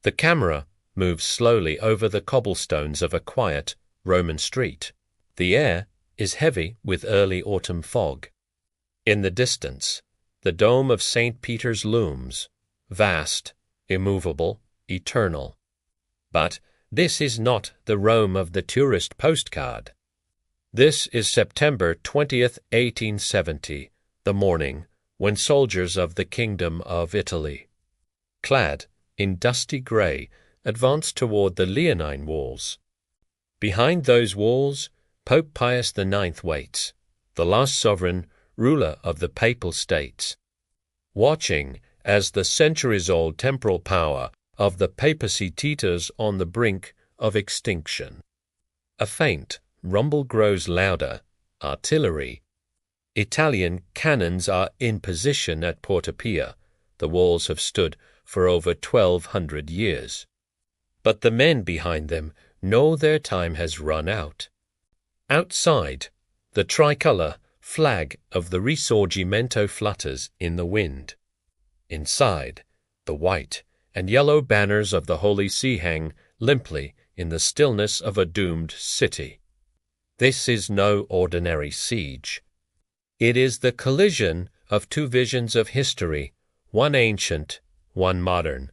The camera moves slowly over the cobblestones of a quiet Roman street. The air is heavy with early autumn fog. In the distance, the dome of St. Peter's looms, vast, immovable, eternal. But this is not the Rome of the tourist postcard. This is September 20th, 1870, the morning when soldiers of the Kingdom of Italy, clad in dusty grey, advanced toward the Leonine walls. Behind those walls, Pope Pius IX waits, the last sovereign, ruler of the Papal States, watching as the centuries-old temporal power of the papacy teeters on the brink of extinction. A faint rumble grows louder. Artillery. Italian cannons are in position at Porta Pia. The walls have stood for over 1,200 years. But the men behind them know their time has run out. Outside, the tricolour flag of the Risorgimento flutters in the wind. Inside, the white and yellow banners of the Holy See hang limply in the stillness of a doomed city. This is no ordinary siege. It is the collision of two visions of history, one ancient, one modern.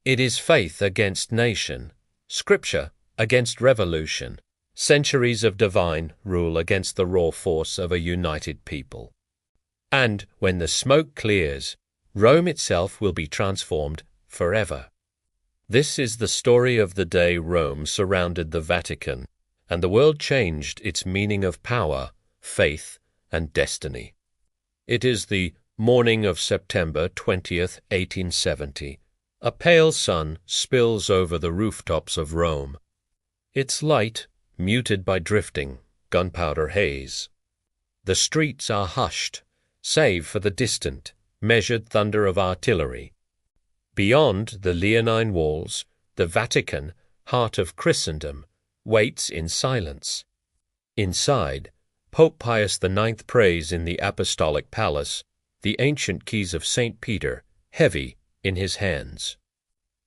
It is faith against nation, Scripture against revolution, centuries of divine rule against the raw force of a united people. And when the smoke clears, Rome itself will be transformed forever. This is the story of the day Rome surrounded the Vatican, and the world changed its meaning of power, faith, and destiny. It is the morning of September 20th, 1870. A pale sun spills over the rooftops of Rome, its light muted by drifting gunpowder haze. The streets are hushed, save for the distant, measured thunder of artillery. Beyond the Leonine walls, the Vatican, heart of Christendom, waits in silence. Inside, Pope Pius IX prays in the Apostolic Palace, the ancient keys of St. Peter heavy in his hands.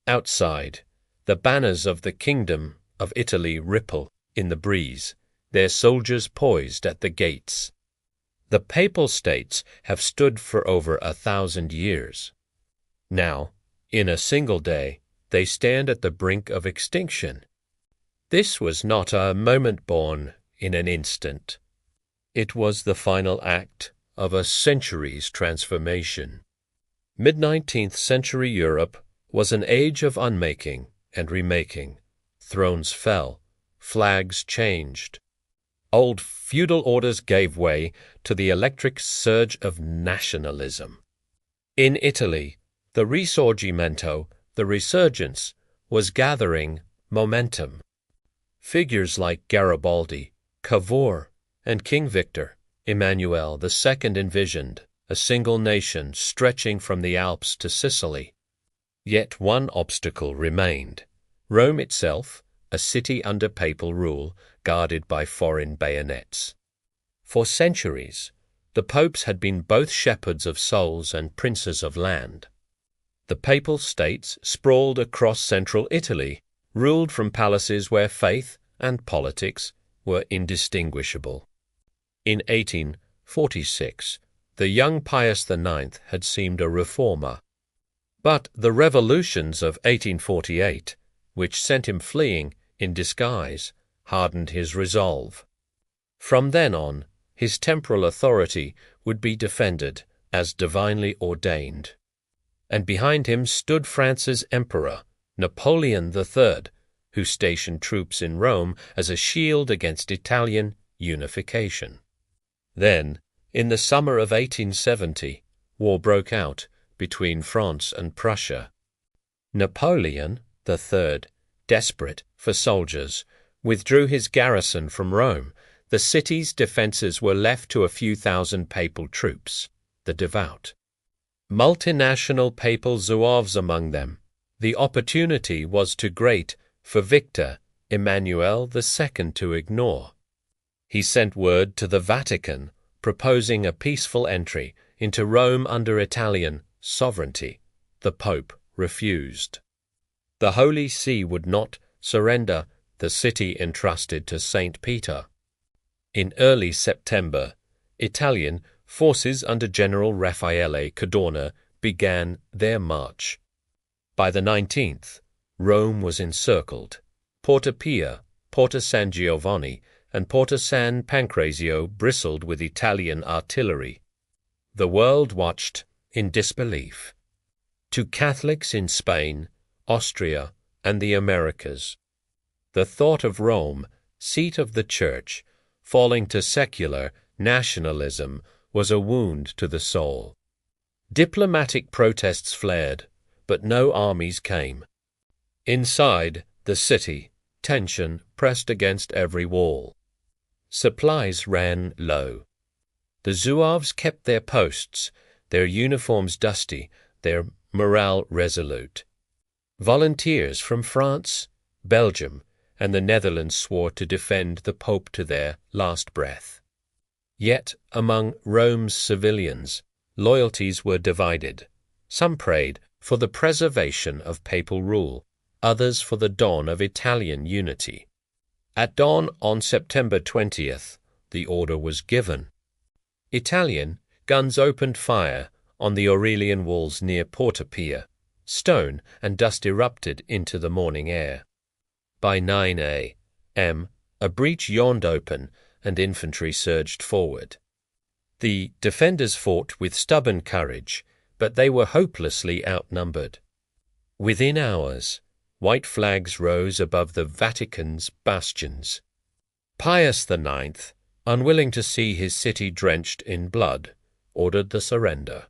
Outside, the banners of the Kingdom of Italy ripple in the breeze, their soldiers poised at the gates. The Papal States have stood for over 1,000 years. Now, in a single day, they stand at the brink of extinction. This was not a moment born in an instant. It was the final act of a century's transformation. Mid-19th century Europe was an age of unmaking and remaking. Thrones fell, flags changed. Old feudal orders gave way to the electric surge of nationalism. In Italy, the Risorgimento, the resurgence, was gathering momentum. Figures like Garibaldi, Cavour, and King Victor, Emmanuel II envisioned a single nation stretching from the Alps to Sicily. Yet one obstacle remained: Rome itself, a city under papal rule, guarded by foreign bayonets. For centuries, the popes had been both shepherds of souls and princes of land. The Papal States sprawled across central Italy, ruled from palaces where faith and politics were indistinguishable. In 1846, the young Pius IX had seemed a reformer. But the revolutions of 1848, which sent him fleeing in disguise, hardened his resolve. From then on, his temporal authority would be defended as divinely ordained. And behind him stood France's emperor, Napoleon III, who stationed troops in Rome as a shield against Italian unification. Then, in the summer of 1870, war broke out between France and Prussia. Napoleon III, desperate for soldiers, withdrew his garrison from Rome. The city's defences were left to a few thousand papal troops, the devout. Multinational papal zouaves among them. The opportunity was too great for Victor Emmanuel II to ignore. He sent word to the Vatican proposing a peaceful entry into Rome under Italian sovereignty. The Pope refused. The Holy See would not surrender the city entrusted to St. Peter. In early September, Italian forces under General Raffaele Cadorna began their march. By the 19th, Rome was encircled. Porta Pia, Porta San Giovanni, and Porta San Pancrazio bristled with Italian artillery. The world watched in disbelief. To Catholics in Spain, Austria, and the Americas, the thought of Rome, seat of the Church, falling to secular nationalism was a wound to the soul. Diplomatic protests flared, but no armies came. Inside the city, tension pressed against every wall. Supplies ran low. The Zouaves kept their posts, their uniforms dusty, their morale resolute. Volunteers from France, Belgium, and the Netherlands swore to defend the Pope to their last breath. Yet among Rome's civilians, loyalties were divided. Some prayed for the preservation of papal rule, others for the dawn of Italian unity. At dawn on September 20th, the order was given. Italian guns opened fire on the Aurelian walls near Porta Pia. Stone and dust erupted into the morning air. By 9 a.m., a breach yawned open and infantry surged forward. The defenders fought with stubborn courage, but they were hopelessly outnumbered. Within hours, white flags rose above the Vatican's bastions. Pius IX, unwilling to see his city drenched in blood, ordered the surrender.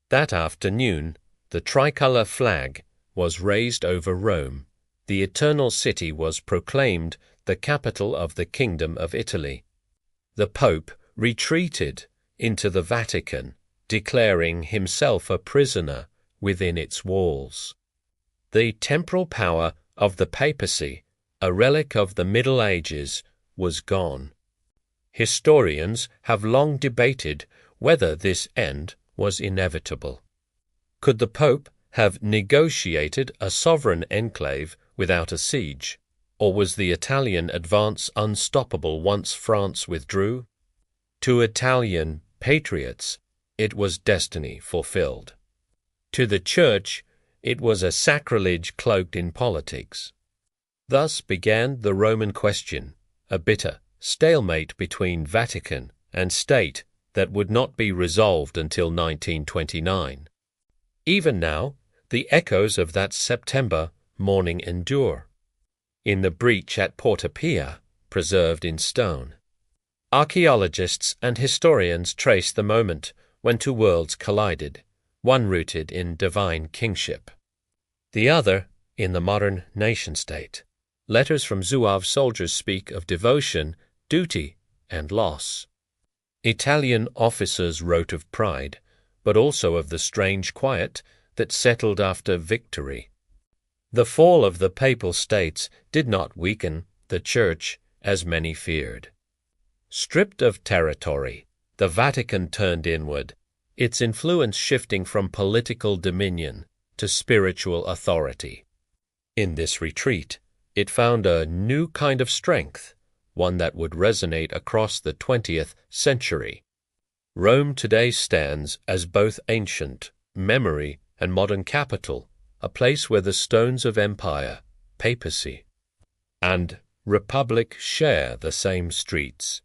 That afternoon, the tricolour flag was raised over Rome. The Eternal City was proclaimed the capital of the Kingdom of Italy. The Pope retreated into the Vatican, declaring himself a prisoner within its walls. The temporal power of the papacy, a relic of the Middle Ages, was gone. Historians have long debated whether this end was inevitable. Could the Pope have negotiated a sovereign enclave without a siege, or was the Italian advance unstoppable once France withdrew? To Italian patriots, it was destiny fulfilled. To the Church, it was a sacrilege cloaked in politics. Thus began the Roman question, a bitter stalemate between Vatican and state that would not be resolved until 1929. Even now, the echoes of that September morning endure. In the breach at Porta Pia, preserved in stone, archaeologists and historians trace the moment when two worlds collided, one rooted in divine kingship, the other in the modern nation-state. Letters from Zouave soldiers speak of devotion, duty, and loss. Italian officers wrote of pride, but also of the strange quiet that settled after victory. The fall of the Papal States did not weaken the Church as many feared. Stripped of territory, the Vatican turned inward, its influence shifting from political dominion to spiritual authority. In this retreat, it found a new kind of strength, one that would resonate across the 20th century. Rome today stands as both ancient memory and modern capital, a place where the stones of empire, papacy, and republic share the same streets.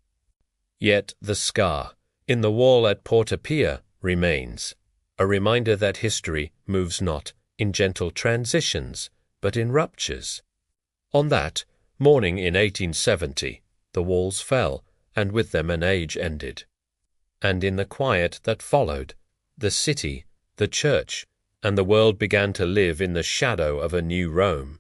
Yet the scar in the wall at Porta Pia remains, a reminder that history moves not in gentle transitions, but in ruptures. On that morning in 1870, the walls fell, and with them an age ended. And in the quiet that followed, the city, the Church, and the world began to live in the shadow of a new Rome.